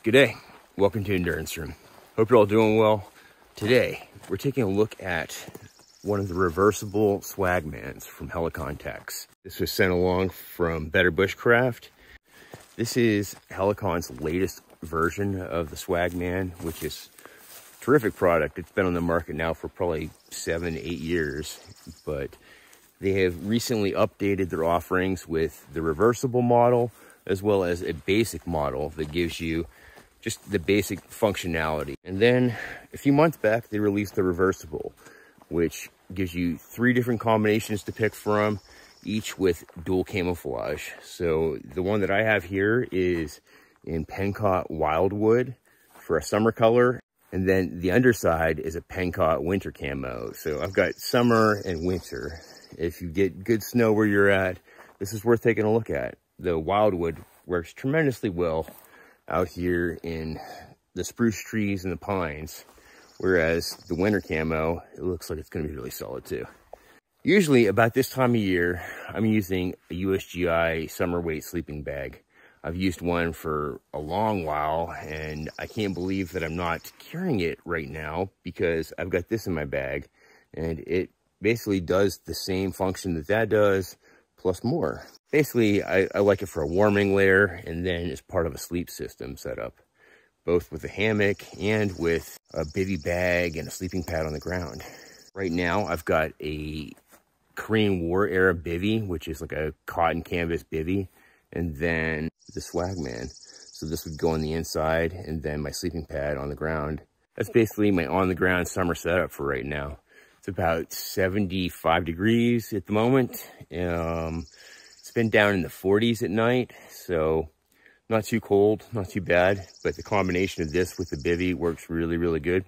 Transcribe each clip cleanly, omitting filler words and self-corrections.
Good day. Welcome to Endurance Room. Hope you're all doing well. Today, we're taking a look at one of the reversible Swagmans from Helikon Tex. This was sent along from Better Bushcraft. This is Helikon's latest version of the Swagman, which is a terrific product. It's been on the market now for probably 7 to 8 years, but they have recently updated their offerings with the reversible model, as well as a basic model that gives you just the basic functionality. And then a few months back, they released the reversible, which gives you 3 different combinations to pick from, each with dual camouflage. So the one that I have here is in Pencott Wildwood for a summer color. And then the underside is a Pencott winter camo. So I've got summer and winter. If you get good snow where you're at, this is worth taking a look at. The Wildwood works tremendously well out here in the spruce trees and the pines, whereas the winter camo, it looks like it's going to be really solid too. Usually about this time of year, I'm using a USGI summer weight sleeping bag. I've used one for a long while, and I can't believe that I'm not carrying it right now because I've got this in my bag, and it basically does the same function that that does, plus more. Basically, I like it for a warming layer and then as part of a sleep system setup, both with a hammock and with a bivy bag and a sleeping pad on the ground. Right now, I've got a Korean War era bivy, which is like a cotton canvas bivy, and then the Swagman. So this would go on the inside and then my sleeping pad on the ground. That's basically my on the ground summer setup for right now. It's about 75 degrees at the moment. It's been down in the 40s at night, so not too cold, not too bad, but the combination of this with the bivy works really, really good.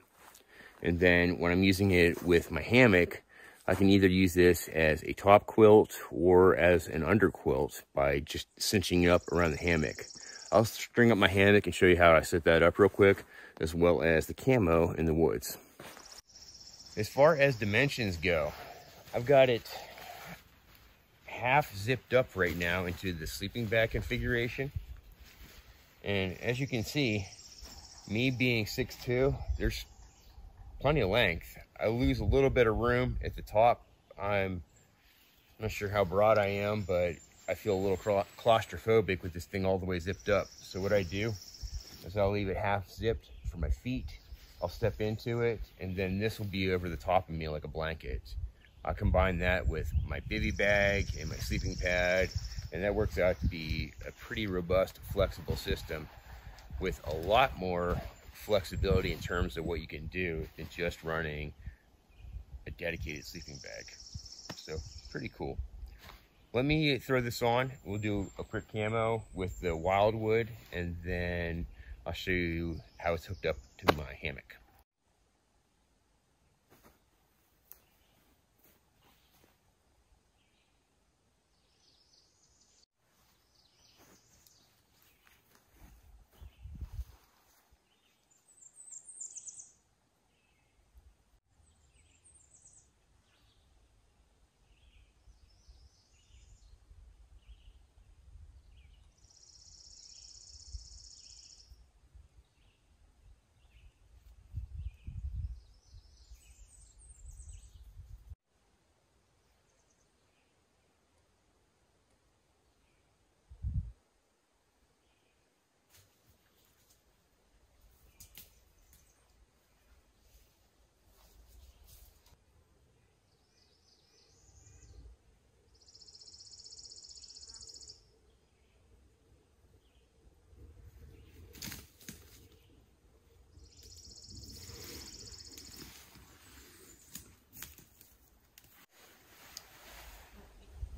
And then when I'm using it with my hammock, I can either use this as a top quilt or as an under quilt by just cinching it up around the hammock. I'll string up my hammock and show you how I set that up real quick, as well as the camo in the woods. As far as dimensions go, I've got it half zipped up right now into the sleeping bag configuration. And as you can see, me being 6'2", there's plenty of length. I lose a little bit of room at the top. I'm not sure how broad I am, but I feel a little claustrophobic with this thing all the way zipped up. So what I do is I'll leave it half zipped for my feet. I'll step into it, and then this will be over the top of me like a blanket. I'll combine that with my bivy bag and my sleeping pad, and that works out to be a pretty robust, flexible system with a lot more flexibility in terms of what you can do than just running a dedicated sleeping bag. So pretty cool. Let me throw this on. We'll do a quick camo with the Wildwood, and then I'll show you how it's hooked up to my hammock.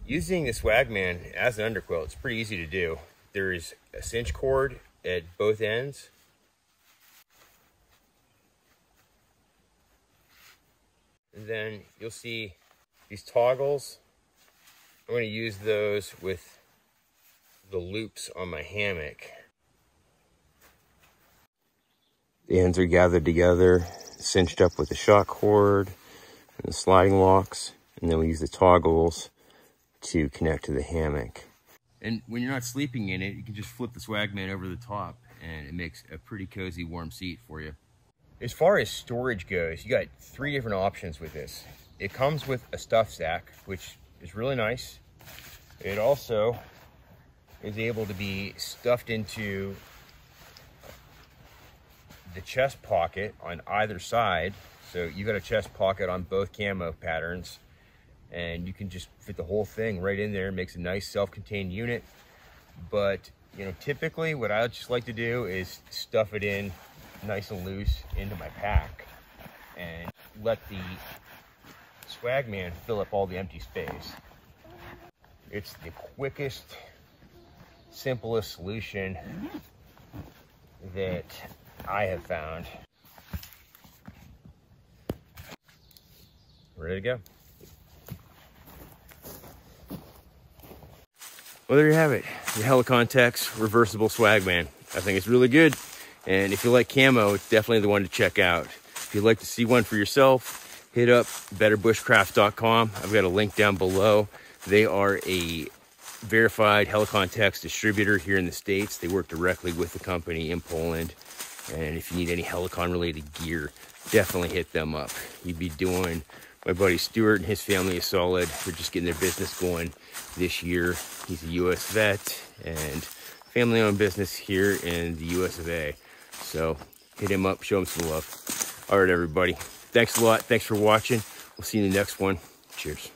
Using the Swagman as an underquilt, it's pretty easy to do. There's a cinch cord at both ends. And then you'll see these toggles. I'm going to use those with the loops on my hammock. The ends are gathered together, cinched up with the shock cord and the sliding locks, and then we use the toggles to connect to the hammock. And when you're not sleeping in it, you can just flip the Swagman over the top and it makes a pretty cozy warm seat for you. As far as storage goes, you got 3 different options with this. It comes with a stuff sack, which is really nice. It also is able to be stuffed into the chest pocket on either side. So you got a chest pocket on both camo patterns, and you can just fit the whole thing right in there. It makes a nice self-contained unit. But you know, typically what I just like to do is stuff it in nice and loose into my pack and let the Swagman fill up all the empty space. It's the quickest, simplest solution that I have found. Ready to go. Well, there you have it. The Helikon Tex Reversible Swagman. I think it's really good. And if you like camo, it's definitely the one to check out. If you'd like to see one for yourself, hit up betterbushcraft.com. I've got a link down below. They are a verified Helikon Tex distributor here in the States. They work directly with the company in Poland. And if you need any Helikon related gear, definitely hit them up. You'd be doing my buddy Stuart and his family is solid. They're just getting their business going this year. He's a U.S. vet and family-owned business here in the U.S. of A. So hit him up, show him some love. All right, everybody. Thanks a lot. Thanks for watching. We'll see you in the next one. Cheers.